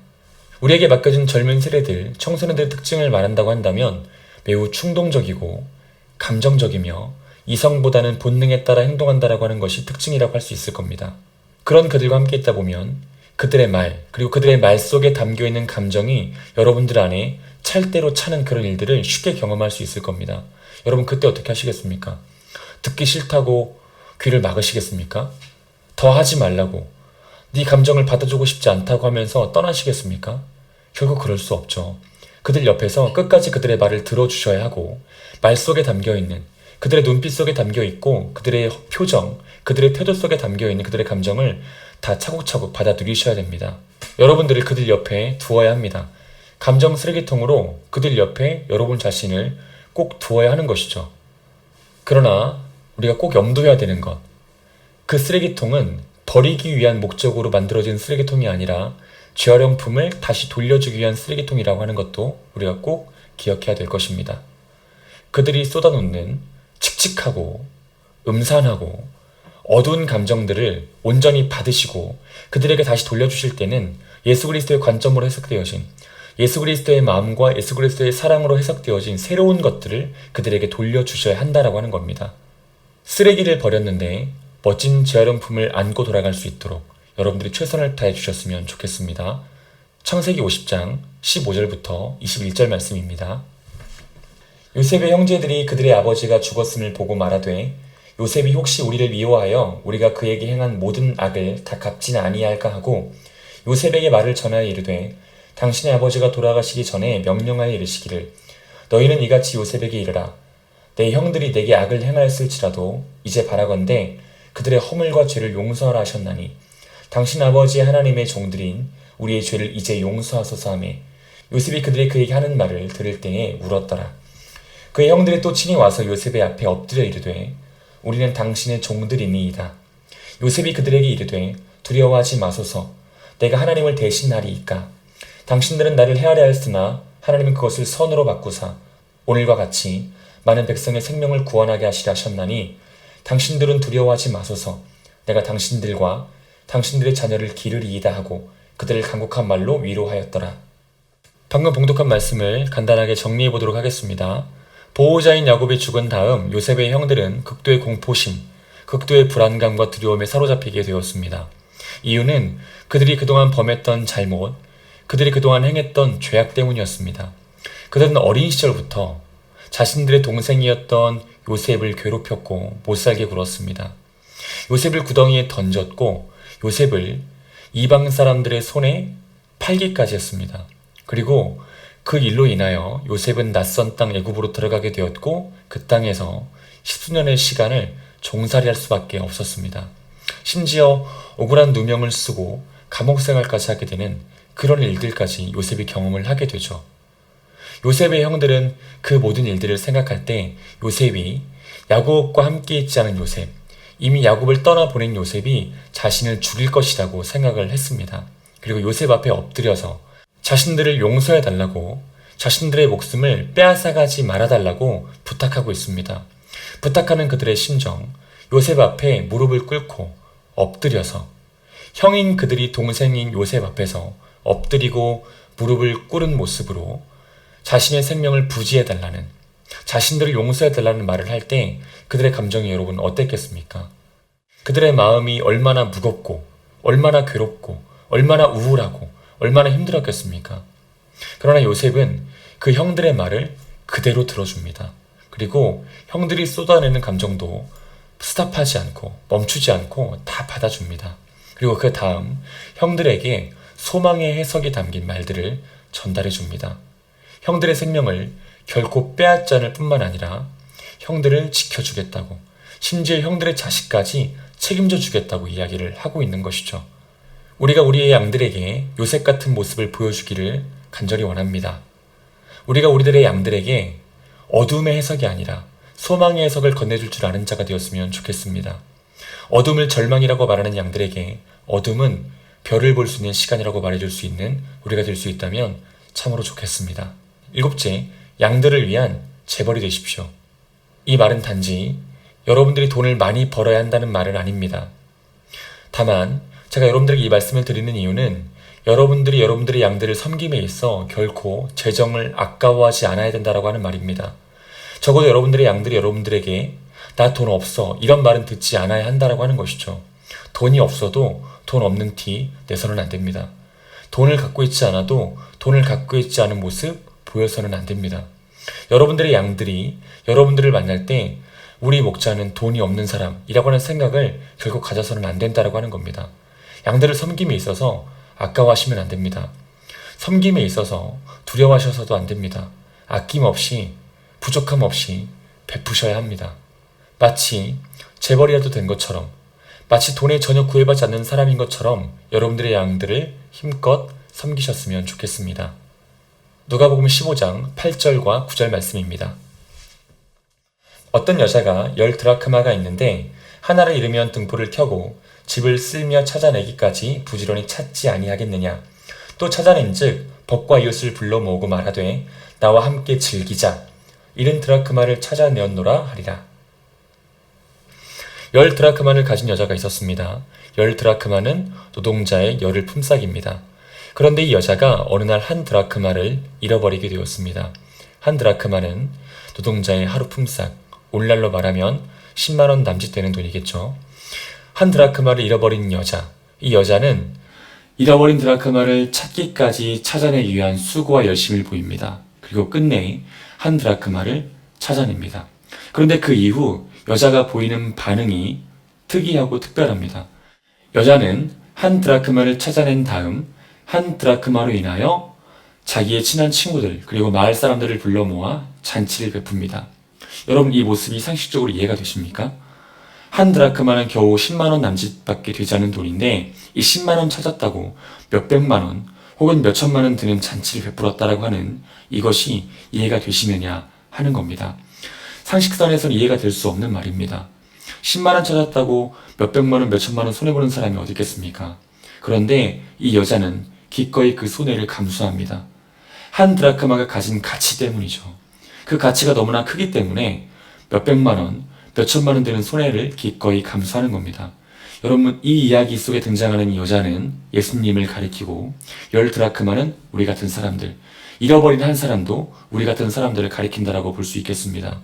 우리에게 맡겨진 젊은 세대들, 청소년들의 특징을 말한다고 한다면 매우 충동적이고 감정적이며 이성보다는 본능에 따라 행동한다라고 하는 것이 특징이라고 할 수 있을 겁니다. 그런 그들과 함께 있다 보면 그들의 말, 그리고 그들의 말 속에 담겨있는 감정이 여러분들 안에 찰대로 차는 그런 일들을 쉽게 경험할 수 있을 겁니다. 여러분 그때 어떻게 하시겠습니까? 듣기 싫다고 귀를 막으시겠습니까? 더 하지 말라고, 네 감정을 받아주고 싶지 않다고 하면서 떠나시겠습니까? 결국 그럴 수 없죠. 그들 옆에서 끝까지 그들의 말을 들어주셔야 하고, 말 속에 담겨있는, 그들의 눈빛 속에 담겨있고, 그들의 표정, 그들의 태도 속에 담겨있는 그들의 감정을 다 차곡차곡 받아 누리셔야 됩니다. 여러분들을 그들 옆에 두어야 합니다. 감정 쓰레기통으로 그들 옆에 여러분 자신을 꼭 두어야 하는 것이죠. 그러나 우리가 꼭 염두해야 되는 것, 그 쓰레기통은 버리기 위한 목적으로 만들어진 쓰레기통이 아니라 재활용품을 다시 돌려주기 위한 쓰레기통이라고 하는 것도 우리가 꼭 기억해야 될 것입니다. 그들이 쏟아놓는 칙칙하고 음산하고 어두운 감정들을 온전히 받으시고 그들에게 다시 돌려주실 때는 예수 그리스도의 관점으로 해석되어진, 예수 그리스도의 마음과 예수 그리스도의 사랑으로 해석되어진 새로운 것들을 그들에게 돌려주셔야 한다라고 하는 겁니다. 쓰레기를 버렸는데 멋진 재활용품을 안고 돌아갈 수 있도록 여러분들이 최선을 다해 주셨으면 좋겠습니다. 창세기 50장 15절부터 21절 말씀입니다. 요셉의 형제들이 그들의 아버지가 죽었음을 보고 말하되 요셉이 혹시 우리를 미워하여 우리가 그에게 행한 모든 악을 다 갚지는 아니할까 하고 요셉에게 말을 전하여 이르되 당신의 아버지가 돌아가시기 전에 명령하여 이르시기를 너희는 이같이 요셉에게 이르라 내 형들이 내게 악을 행하였을지라도 이제 바라건대 그들의 허물과 죄를 용서하라 하셨나니 당신 아버지의 하나님의 종들인 우리의 죄를 이제 용서하소서 하며 요셉이 그에게 하는 말을 들을 때에 울었더라. 그의 형들이 또 친히 와서 요셉의 앞에 엎드려 이르되 우리는 당신의 종들이니이다. 요셉이 그들에게 이르되 두려워하지 마소서 내가 하나님을 대신하리이까. 당신들은 나를 헤아려 하였으나 하나님은 그것을 선으로 바꾸사 오늘과 같이 많은 백성의 생명을 구원하게 하시려 하셨나니 당신들은 두려워하지 마소서 내가 당신들과 당신들의 자녀를 기르리이다 하고 그들을 간곡한 말로 위로하였더라. 방금 봉독한 말씀을 간단하게 정리해 보도록 하겠습니다. 보호자인 야곱이 죽은 다음 요셉의 형들은 극도의 공포심, 극도의 불안감과 두려움에 사로잡히게 되었습니다. 이유는 그들이 그동안 범했던 잘못, 그들이 그동안 행했던 죄악 때문이었습니다. 그들은 어린 시절부터 자신들의 동생이었던 요셉을 괴롭혔고 못살게 굴었습니다. 요셉을 구덩이에 던졌고 요셉을 이방 사람들의 손에 팔기까지 했습니다. 그리고 그 일로 인하여 요셉은 낯선 땅 애굽으로 들어가게 되었고 그 땅에서 10수년의 시간을 종살이할 수밖에 없었습니다. 심지어 억울한 누명을 쓰고 감옥 생활까지 하게 되는 그런 일들까지 요셉이 경험을 하게 되죠. 요셉의 형들은 그 모든 일들을 생각할 때 요셉이 야곱과 함께 있지 않은 요셉, 이미 야곱을 떠나보낸 요셉이 자신을 죽일 것이라고 생각을 했습니다. 그리고 요셉 앞에 엎드려서 자신들을 용서해달라고, 자신들의 목숨을 빼앗아가지 말아달라고 부탁하고 있습니다. 부탁하는 그들의 심정, 요셉 앞에 무릎을 꿇고 엎드려서 형인 그들이 동생인 요셉 앞에서 엎드리고 무릎을 꿇은 모습으로 자신의 생명을 부지해달라는, 자신들을 용서해달라는 말을 할 때 그들의 감정이 여러분 어땠겠습니까? 그들의 마음이 얼마나 무겁고 얼마나 괴롭고 얼마나 우울하고 얼마나 힘들었겠습니까? 그러나 요셉은 그 형들의 말을 그대로 들어줍니다. 그리고 형들이 쏟아내는 감정도 스탑하지 않고 멈추지 않고 다 받아줍니다. 그리고 그 다음 형들에게 소망의 해석이 담긴 말들을 전달해 줍니다. 형들의 생명을 결코 빼앗지 않을 뿐만 아니라 형들을 지켜주겠다고, 심지어 형들의 자식까지 책임져 주겠다고 이야기를 하고 있는 것이죠. 우리가 우리의 양들에게 요셉 같은 모습을 보여주기를 간절히 원합니다. 우리가 우리들의 양들에게 어둠의 해석이 아니라 소망의 해석을 건네줄 줄 아는 자가 되었으면 좋겠습니다. 어둠을 절망이라고 말하는 양들에게 어둠은 별을 볼 수 있는 시간이라고 말해줄 수 있는 우리가 될 수 있다면 참으로 좋겠습니다. 7째, 양들을 위한 재벌이 되십시오. 이 말은 단지 여러분들이 돈을 많이 벌어야 한다는 말은 아닙니다. 다만 제가 여러분들에게 이 말씀을 드리는 이유는 여러분들이 여러분들의 양들을 섬김에 있어 결코 재정을 아까워하지 않아야 된다고 하는 말입니다. 적어도 여러분들의 양들이 여러분들에게 나 돈 없어 이런 말은 듣지 않아야 한다고 하는 것이죠. 돈이 없어도 돈 없는 티 내서는 안 됩니다. 돈을 갖고 있지 않아도 돈을 갖고 있지 않은 모습 보여서는 안 됩니다. 여러분들의 양들이 여러분들을 만날 때 우리 목자는 돈이 없는 사람이라고 하는 생각을 결국 가져서는 안 된다고 하는 겁니다. 양들을 섬김에 있어서 아까워하시면 안 됩니다. 섬김에 있어서 두려워하셔서도 안 됩니다. 아낌없이 부족함 없이 베푸셔야 합니다. 마치 재벌이라도 된 것처럼, 마치 돈에 전혀 구애받지 않는 사람인 것처럼 여러분들의 양들을 힘껏 섬기셨으면 좋겠습니다. 누가복음 15장 8절과 9절 말씀입니다. 어떤 여자가 10드라크마가 있는데 하나를 잃으면 등불을 켜고 집을 쓸며 찾아내기까지 부지런히 찾지 아니하겠느냐. 또 찾아낸즉 벗과 이웃을 불러 모으고 말하되 나와 함께 즐기자. 70드라크마를 찾아내었노라 하리라. 10드라크마를 가진 여자가 있었습니다. 10드라크마는 노동자의 열흘 품삯입니다. 그런데 이 여자가 어느 날 1드라크마를 잃어버리게 되었습니다. 1드라크마는 노동자의 하루 품삯, 오늘날로 말하면 10만원 남짓 되는 돈이겠죠. 1드라크마를 잃어버린 여자, 이 여자는 잃어버린 드라크마를 찾기까지 찾아내기 위한 수고와 열심을 보입니다. 그리고 끝내 1드라크마를 찾아냅니다. 그런데 그 이후 여자가 보이는 반응이 특이하고 특별합니다. 여자는 1드라크마를 찾아낸 다음 1드라크마로 인하여 자기의 친한 친구들 그리고 마을 사람들을 불러 모아 잔치를 베풉니다. 여러분, 이 모습이 상식적으로 이해가 되십니까? 1드라크마는 겨우 10만원 남짓밖에 되지 않은 돈인데 이 10만원 찾았다고 몇백만원 혹은 몇천만원 드는 잔치를 베풀었다라고 하는 이것이 이해가 되시느냐 하는 겁니다. 상식선에서는 이해가 될 수 없는 말입니다. 10만원 찾았다고 몇백만원 몇천만원 손해보는 사람이 어디 있겠습니까? 그런데 이 여자는 기꺼이 그 손해를 감수합니다. 1드라크마가 가진 가치 때문이죠. 그 가치가 너무나 크기 때문에 몇백만원, 몇천만원 되는 손해를 기꺼이 감수하는 겁니다. 여러분, 이 이야기 속에 등장하는 이 여자는 예수님을 가리키고 10드라크마는 우리 같은 사람들, 잃어버린 한 사람도 우리 같은 사람들을 가리킨다라고 볼 수 있겠습니다.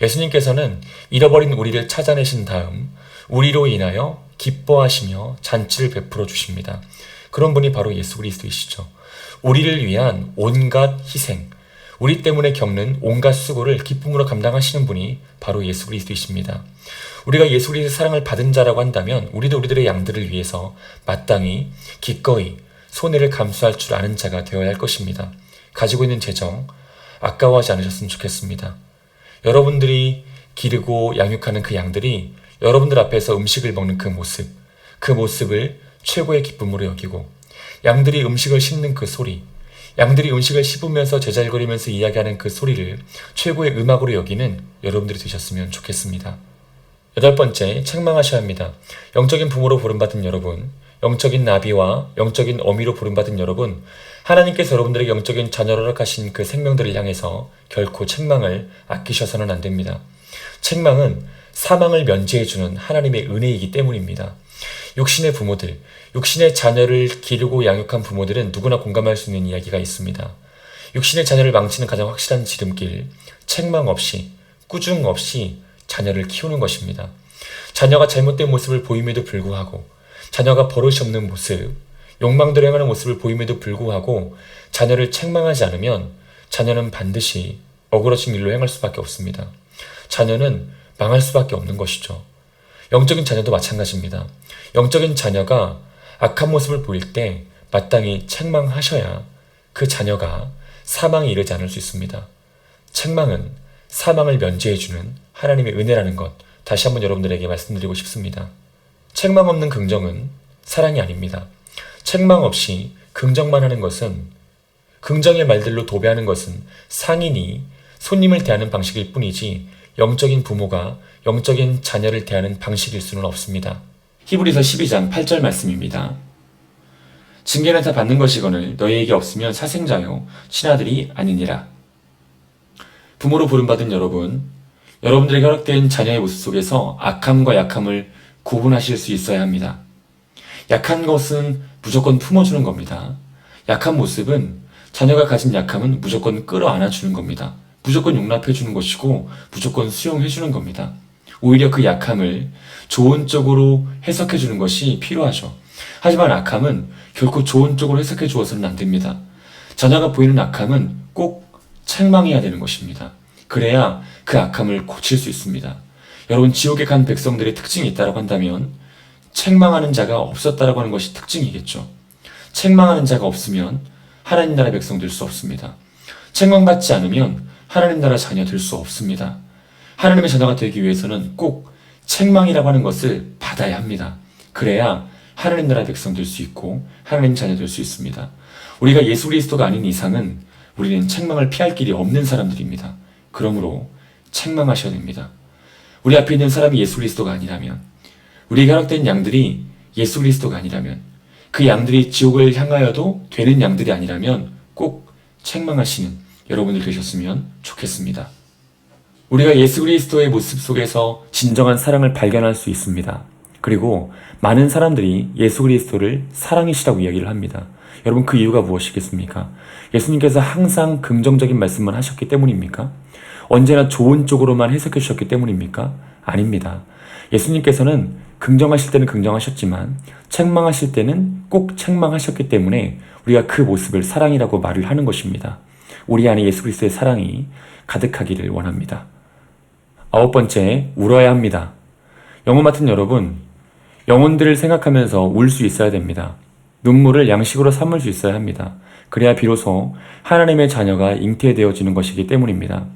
예수님께서는 잃어버린 우리를 찾아내신 다음 우리로 인하여 기뻐하시며 잔치를 베풀어 주십니다. 그런 분이 바로 예수 그리스도이시죠. 우리를 위한 온갖 희생, 우리 때문에 겪는 온갖 수고를 기쁨으로 감당하시는 분이 바로 예수 그리스도이십니다. 우리가 예수 그리스도의 사랑을 받은 자라고 한다면 우리도 우리들의 양들을 위해서 마땅히 기꺼이 손해를 감수할 줄 아는 자가 되어야 할 것입니다. 가지고 있는 재정 아까워하지 않으셨으면 좋겠습니다. 여러분들이 기르고 양육하는 그 양들이 여러분들 앞에서 음식을 먹는 그 모습을 최고의 기쁨으로 여기고, 양들이 음식을 씹는 그 소리, 양들이 음식을 씹으면서 제잘거리면서 이야기하는 그 소리를 최고의 음악으로 여기는 여러분들이 되셨으면 좋겠습니다. 8번째, 책망하셔야 합니다. 영적인 부모로 부름받은 여러분, 영적인 나비와 영적인 어미로 부름받은 여러분, 하나님께서 여러분들에게 영적인 자녀를 허락하신 그 생명들을 향해서 결코 책망을 아끼셔서는 안 됩니다. 책망은 사망을 면제해주는 하나님의 은혜이기 때문입니다. 육신의 부모들, 육신의 자녀를 기르고 양육한 부모들은 누구나 공감할 수 있는 이야기가 있습니다. 육신의 자녀를 망치는 가장 확실한 지름길, 책망 없이, 꾸중 없이 자녀를 키우는 것입니다. 자녀가 잘못된 모습을 보임에도 불구하고, 자녀가 버릇이 없는 모습, 욕망대로 행하는 모습을 보임에도 불구하고 자녀를 책망하지 않으면 자녀는 반드시 어그러진 일로 행할 수밖에 없습니다. 자녀는 망할 수밖에 없는 것이죠. 영적인 자녀도 마찬가지입니다. 영적인 자녀가 악한 모습을 보일 때 마땅히 책망하셔야 그 자녀가 사망에 이르지 않을 수 있습니다. 책망은 사망을 면제해주는 하나님의 은혜라는 것, 다시 한번 여러분들에게 말씀드리고 싶습니다. 책망 없는 긍정은 사랑이 아닙니다. 책망 없이 긍정만 하는 것은, 긍정의 말들로 도배하는 것은 상인이 손님을 대하는 방식일 뿐이지 영적인 부모가 영적인 자녀를 대하는 방식일 수는 없습니다. 히브리서 12장 8절 말씀입니다. 징계는 다 받는 것이거늘 너희에게 없으면 사생자요 친아들이 아니니라. 부모로 부름받은 여러분들에게 허락된 자녀의 모습 속에서 악함과 약함을 구분하실 수 있어야 합니다. 약한 것은 무조건 품어주는 겁니다. 약한 모습은, 자녀가 가진 약함은 무조건 끌어안아주는 겁니다. 무조건 용납해주는 것이고 무조건 수용해주는 겁니다. 오히려 그 약함을 좋은 쪽으로 해석해주는 것이 필요하죠. 하지만 악함은 결코 좋은 쪽으로 해석해 주어서는 안 됩니다. 자녀가 보이는 악함은 꼭 책망해야 되는 것입니다. 그래야 그 악함을 고칠 수 있습니다. 여러분, 지옥에 간 백성들의 특징이 있다고 한다면 책망하는 자가 없었다라고 하는 것이 특징이겠죠. 책망하는 자가 없으면 하나님 나라 백성 될 수 없습니다. 책망받지 않으면 하나님 나라 자녀 될 수 없습니다. 하나님의 자녀가 되기 위해서는 꼭 책망이라고 하는 것을 받아야 합니다. 그래야 하나님 나라 백성 될 수 있고 하나님 자녀 될 수 있습니다. 우리가 예수 그리스도가 아닌 이상은 우리는 책망을 피할 길이 없는 사람들입니다. 그러므로 책망하셔야 됩니다. 우리 앞에 있는 사람이 예수 그리스도가 아니라면, 우리에게 허락된 양들이 예수 그리스도가 아니라면, 그 양들이 지옥을 향하여도 되는 양들이 아니라면 꼭 책망하시는 여러분들 되셨으면 좋겠습니다. 우리가 예수 그리스도의 모습 속에서 진정한 사랑을 발견할 수 있습니다. 그리고 많은 사람들이 예수 그리스도를 사랑이시라고 이야기를 합니다. 여러분, 그 이유가 무엇이겠습니까? 예수님께서 항상 긍정적인 말씀만 하셨기 때문입니까? 언제나 좋은 쪽으로만 해석해 주셨기 때문입니까? 아닙니다. 예수님께서는 긍정하실 때는 긍정하셨지만 책망하실 때는 꼭 책망하셨기 때문에 우리가 그 모습을 사랑이라고 말을 하는 것입니다. 우리 안에 예수 그리스도의 사랑이 가득하기를 원합니다. 9번째, 울어야 합니다. 영혼 맡은 여러분, 영혼들을 생각하면서 울 수 있어야 됩니다. 눈물을 양식으로 삼을 수 있어야 합니다. 그래야 비로소 하나님의 자녀가 잉태되어지는 것이기 때문입니다.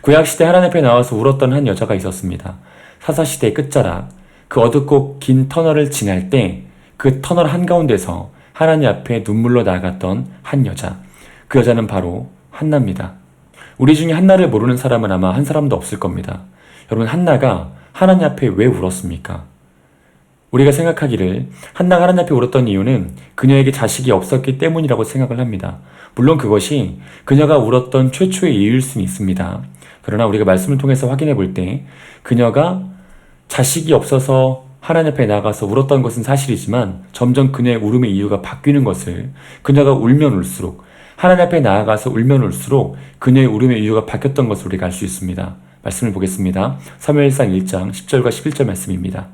구약시대 하나님 앞에 나와서 울었던 한 여자가 있었습니다. 사사시대의 끝자락, 그 어둡고 긴 터널을 지날 때 그 터널 한가운데서 하나님 앞에 눈물로 나아갔던 한 여자, 그 여자는 바로 한나입니다. 우리 중에 한나를 모르는 사람은 아마 한 사람도 없을 겁니다. 여러분, 한나가 하나님 앞에 왜 울었습니까? 우리가 생각하기를 한나가 하나님 앞에 울었던 이유는 그녀에게 자식이 없었기 때문이라고 생각을 합니다. 물론 그것이 그녀가 울었던 최초의 이유일 수는 있습니다. 그러나 우리가 말씀을 통해서 확인해 볼 때 그녀가 자식이 없어서 하나님 앞에 나가서 울었던 것은 사실이지만 점점 그녀의 울음의 이유가 바뀌는 것을, 그녀가 울면 울수록, 하나님 앞에 나아가서 울면 울수록 그녀의 울음의 이유가 바뀌었던 것을 우리가 알 수 있습니다. 말씀을 보겠습니다. 사무엘상 1장 10절과 11절 말씀입니다.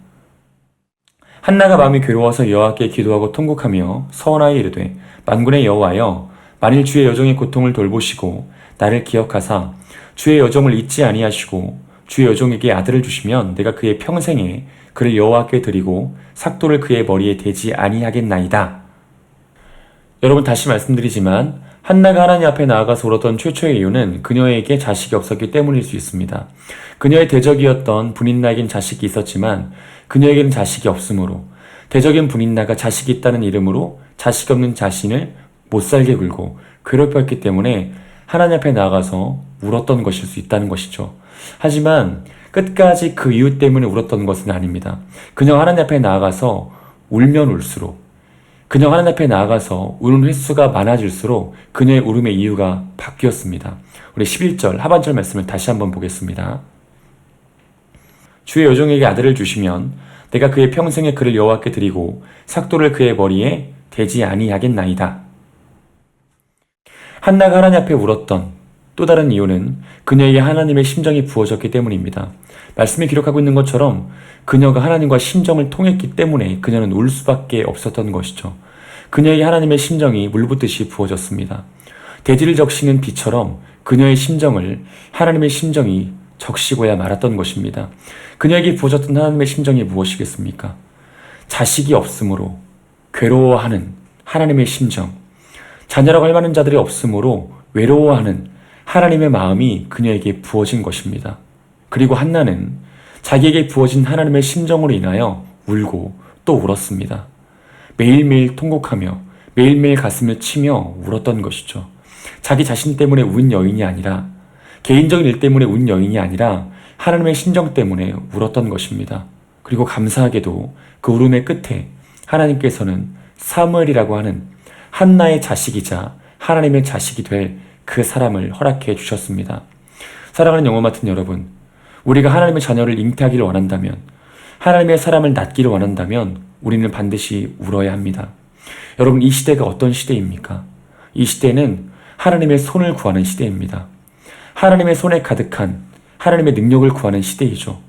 한나가 마음이 괴로워서 여호와께 기도하고 통곡하며 서원하여 이르되, 만군의 여호와여, 만일 주의 여종의 고통을 돌보시고 나를 기억하사 주의 여종을 잊지 아니하시고 주의 여종에게 아들을 주시면 내가 그의 평생에 그를 여호와께 드리고 삭도를 그의 머리에 대지 아니하겠나이다. 여러분, 다시 말씀드리지만 한나가 하나님 앞에 나아가서 울었던 최초의 이유는 그녀에게 자식이 없었기 때문일 수 있습니다. 그녀의 대적이었던 분인나에겐 자식이 있었지만 그녀에게는 자식이 없으므로, 대적인 분인나가 자식이 있다는 이름으로 자식이 없는 자신을 못살게 굴고 괴롭혔기 때문에 하나님 앞에 나아가서 울었던 것일 수 있다는 것이죠. 하지만 끝까지 그 이유 때문에 울었던 것은 아닙니다. 그녀가 하나님 앞에 나아가서 울면 울수록, 그녀가 하나님 앞에 나아가서 우는 횟수가 많아질수록 그녀의 울음의 이유가 바뀌었습니다. 우리 11절 하반절 말씀을 다시 한번 보겠습니다. 주의 여종에게 아들을 주시면 내가 그의 평생에 그를 여호와께 드리고 삭도를 그의 머리에 대지 아니하겠나이다. 한나가 하나님 앞에 울었던 또 다른 이유는 그녀에게 하나님의 심정이 부어졌기 때문입니다. 말씀이 기록하고 있는 것처럼 그녀가 하나님과 심정을 통했기 때문에 그녀는 울 수밖에 없었던 것이죠. 그녀에게 하나님의 심정이 물붓듯이 부어졌습니다. 대지를 적시는 비처럼 그녀의 심정을 하나님의 심정이 적시고야 말았던 것입니다. 그녀에게 부어졌던 하나님의 심정이 무엇이겠습니까? 자식이 없으므로 괴로워하는 하나님의 심정, 자녀라고 할 만한 자들이 없으므로 외로워하는 하나님의 마음이 그녀에게 부어진 것입니다. 그리고 한나는 자기에게 부어진 하나님의 심정으로 인하여 울고 또 울었습니다. 매일매일 통곡하며 매일매일 가슴을 치며 울었던 것이죠. 자기 자신 때문에 운 여인이 아니라, 개인적인 일 때문에 운 여인이 아니라 하나님의 심정 때문에 울었던 것입니다. 그리고 감사하게도 그 울음의 끝에 하나님께서는 사무엘이라고 하는 한나의 자식이자 하나님의 자식이 될 그 사람을 허락해 주셨습니다. 사랑하는 영혼 같은 여러분, 우리가 하나님의 자녀를 잉태하기를 원한다면, 하나님의 사람을 낳기를 원한다면 우리는 반드시 울어야 합니다. 여러분, 이 시대가 어떤 시대입니까? 이 시대는 하나님의 손을 구하는 시대입니다. 하나님의 손에 가득한 하나님의 능력을 구하는 시대이죠.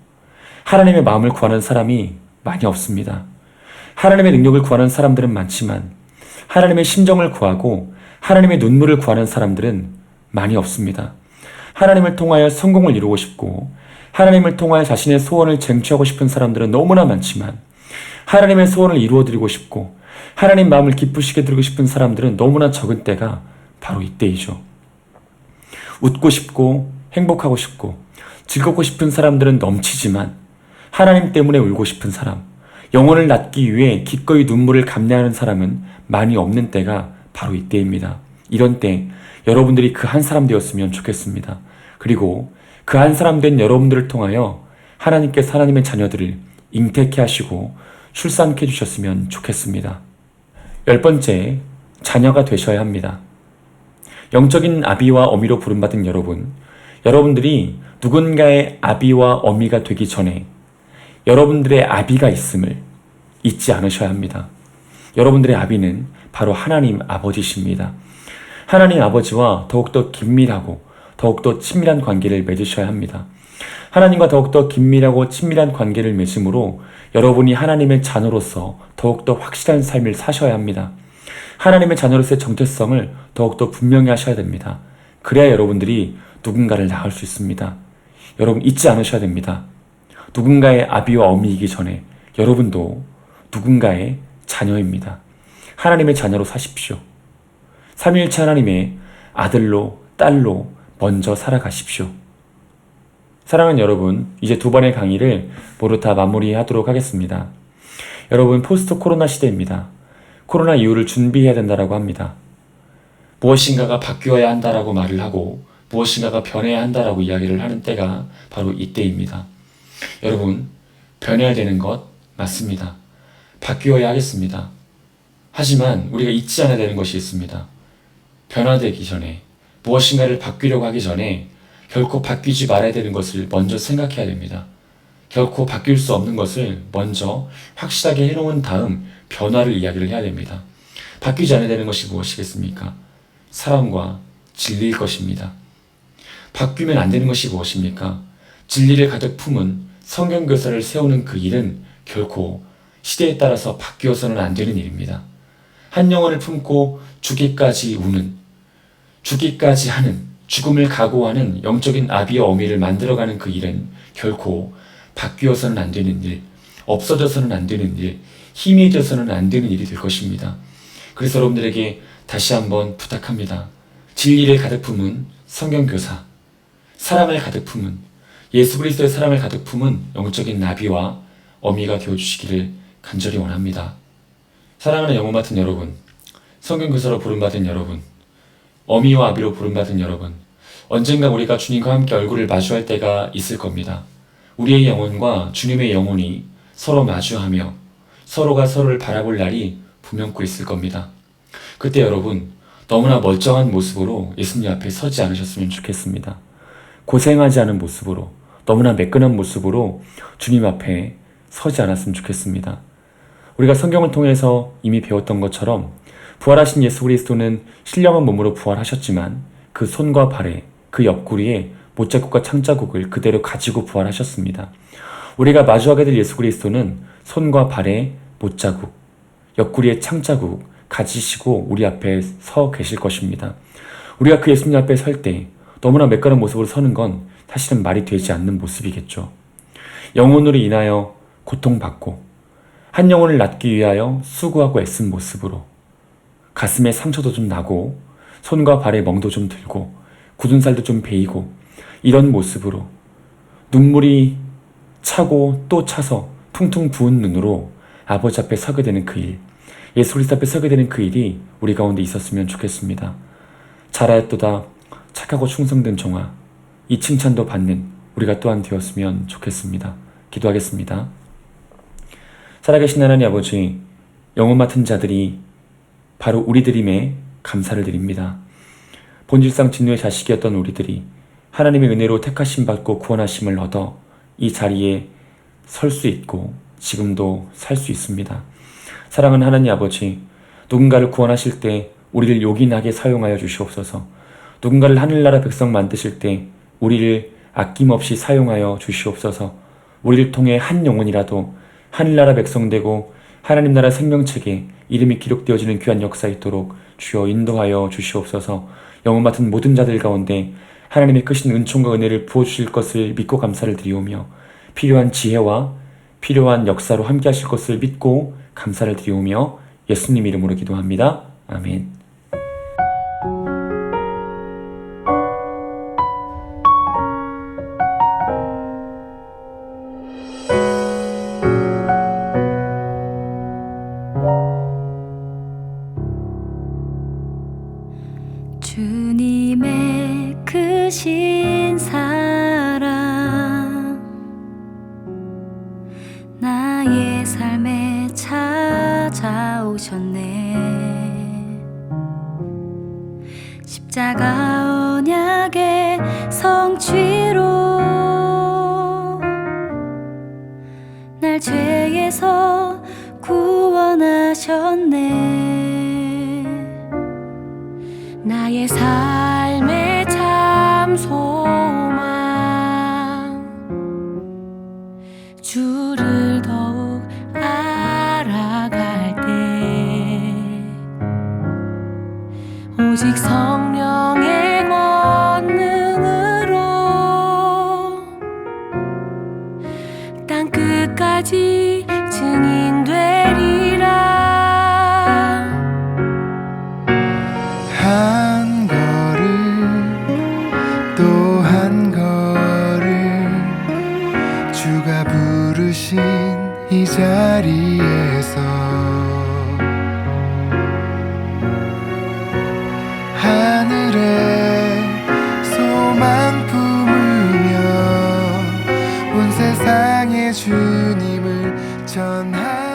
하나님의 마음을 구하는 사람이 많이 없습니다. 하나님의 능력을 구하는 사람들은 많지만 하나님의 심정을 구하고 하나님의 눈물을 구하는 사람들은 많이 없습니다. 하나님을 통하여 성공을 이루고 싶고 하나님을 통하여 자신의 소원을 쟁취하고 싶은 사람들은 너무나 많지만 하나님의 소원을 이루어드리고 싶고 하나님 마음을 기쁘시게 드리고 싶은 사람들은 너무나 적은 때가 바로 이때이죠. 웃고 싶고 행복하고 싶고 즐겁고 싶은 사람들은 넘치지만 하나님 때문에 울고 싶은 사람, 영혼을 낳기 위해 기꺼이 눈물을 감내하는 사람은 많이 없는 때가 바로 이때입니다. 이런 때 여러분들이 그 한 사람 되었으면 좋겠습니다. 그리고 그 한 사람 된 여러분들을 통하여 하나님께서 하나님의 자녀들을 잉태케 하시고 출산케 해주셨으면 좋겠습니다. 10번째, 자녀가 되셔야 합니다. 영적인 아비와 어미로 부름받은 여러분, 여러분들이 누군가의 아비와 어미가 되기 전에 여러분들의 아비가 있음을 잊지 않으셔야 합니다. 여러분들의 아비는 바로 하나님 아버지십니다. 하나님 아버지와 더욱더 긴밀하고 더욱더 친밀한 관계를 맺으셔야 합니다. 하나님과 더욱더 긴밀하고 친밀한 관계를 맺음으로 여러분이 하나님의 자녀로서 더욱더 확실한 삶을 사셔야 합니다. 하나님의 자녀로서의 정체성을 더욱더 분명히 하셔야 됩니다. 그래야 여러분들이 누군가를 낳을 수 있습니다. 여러분 잊지 않으셔야 됩니다. 누군가의 아비와 어미이기 전에 여러분도 누군가의 자녀입니다. 하나님의 자녀로 사십시오. 삼위일체 하나님의 아들로 딸로 먼저 살아가십시오. 사랑하는 여러분, 이제 2번의 강의를 모두 다 마무리하도록 하겠습니다. 여러분, 포스트 코로나 시대입니다. 코로나 이후를 준비해야 된다고 합니다. 무엇인가가 바뀌어야 한다라고 말을 하고 무엇인가가 변해야 한다라고 이야기를 하는 때가 바로 이때입니다. 여러분, 변해야 되는 것 맞습니다. 바뀌어야 하겠습니다. 하지만 우리가 잊지 않아야 되는 것이 있습니다. 변화되기 전에, 무엇인가를 바뀌려고 하기 전에 결코 바뀌지 말아야 되는 것을 먼저 생각해야 됩니다. 결코 바뀔 수 없는 것을 먼저 확실하게 해놓은 다음 변화를 이야기를 해야 됩니다. 바뀌지 않아야 되는 것이 무엇이겠습니까? 사랑과 진리일 것입니다. 바뀌면 안 되는 것이 무엇입니까? 진리를 가득 품은 성경교사를 세우는 그 일은 결코 시대에 따라서 바뀌어서는 안 되는 일입니다. 한 영혼을 품고 죽기까지 우는, 죽기까지 하는, 죽음을 각오하는 영적인 아비와 어미를 만들어가는 그 일은 결코 바뀌어서는 안 되는 일, 없어져서는 안 되는 일, 희미해져서는 안 되는 일이 될 것입니다. 그래서 여러분들에게 다시 한번 부탁합니다. 진리를 가득 품은 성경교사, 사랑을 가득 품은, 예수 그리스도의 사랑을 가득 품은 영적인 나비와 어미가 되어주시기를 간절히 원합니다. 사랑하는 영혼 같은 여러분, 성경교사로 부름받은 여러분, 어미와 아비로 부름받은 여러분, 언젠가 우리가 주님과 함께 얼굴을 마주할 때가 있을 겁니다. 우리의 영혼과 주님의 영혼이 서로 마주하며 서로가 서로를 바라볼 날이 분명 곧 있을 겁니다. 그때 여러분, 너무나 멀쩡한 모습으로 예수님 앞에 서지 않으셨으면 좋겠습니다. 고생하지 않은 모습으로, 너무나 매끈한 모습으로 주님 앞에 서지 않았으면 좋겠습니다. 우리가 성경을 통해서 이미 배웠던 것처럼 부활하신 예수 그리스도는 신령한 몸으로 부활하셨지만 그 손과 발에, 그 옆구리에 못자국과 창자국을 그대로 가지고 부활하셨습니다. 우리가 마주하게 될 예수 그리스도는 손과 발에 못자국, 옆구리에 창자국 가지시고 우리 앞에 서 계실 것입니다. 우리가 그 예수님 앞에 설 때 너무나 매끈한 모습으로 서는 건 사실은 말이 되지 않는 모습이겠죠. 영혼으로 인하여 고통받고 한 영혼을 낳기 위하여 수고하고 애쓴 모습으로 가슴에 상처도 좀 나고 손과 발에 멍도 좀 들고 굳은 살도 좀 베이고 이런 모습으로 눈물이 차고 또 차서 퉁퉁 부은 눈으로 아버지 앞에 서게 되는 그 일, 예수 그리스도 앞에 서게 되는 그 일이 우리 가운데 있었으면 좋겠습니다. 잘하였도다 착하고 충성된 종아, 이 칭찬도 받는 우리가 또한 되었으면 좋겠습니다. 기도하겠습니다. 살아계신 하나님 아버지, 영혼 맡은 자들이 바로 우리들임에 감사를 드립니다. 본질상 진노의 자식이었던 우리들이 하나님의 은혜로 택하심 받고 구원하심을 얻어 이 자리에 설 수 있고 지금도 살 수 있습니다. 사랑하는 하나님 아버지, 누군가를 구원하실 때 우리를 요긴하게 사용하여 주시옵소서. 누군가를 하늘나라 백성 만드실 때 우리를 아낌없이 사용하여 주시옵소서. 우리를 통해 한 영혼이라도 하늘나라 백성 되고 하나님 나라 생명책에 이름이 기록되어지는 귀한 역사 있도록 주여 인도하여 주시옵소서. 영혼 맡은 모든 자들 가운데 하나님의 크신 은총과 은혜를 부어주실 것을 믿고 감사를 드리오며 필요한 지혜와 필요한 역사로 함께 하실 것을 믿고 감사를 드리오며 예수님 이름으로 기도합니다. 아멘. 주님의 크신 사랑 나의 삶에 찾아오셨네. 십자가 언약의 성취로 날 죄에서 구원하셨네. 나의 삶의 참 소망 주를 더욱 알아갈 때 오직 성령의 권능으로 땅 끝까지 증인되리라. 한 걸음 또 한 걸음 주가 부르신 이 자리에서 하늘에 소망 품으며 온 세상에 주님을 전하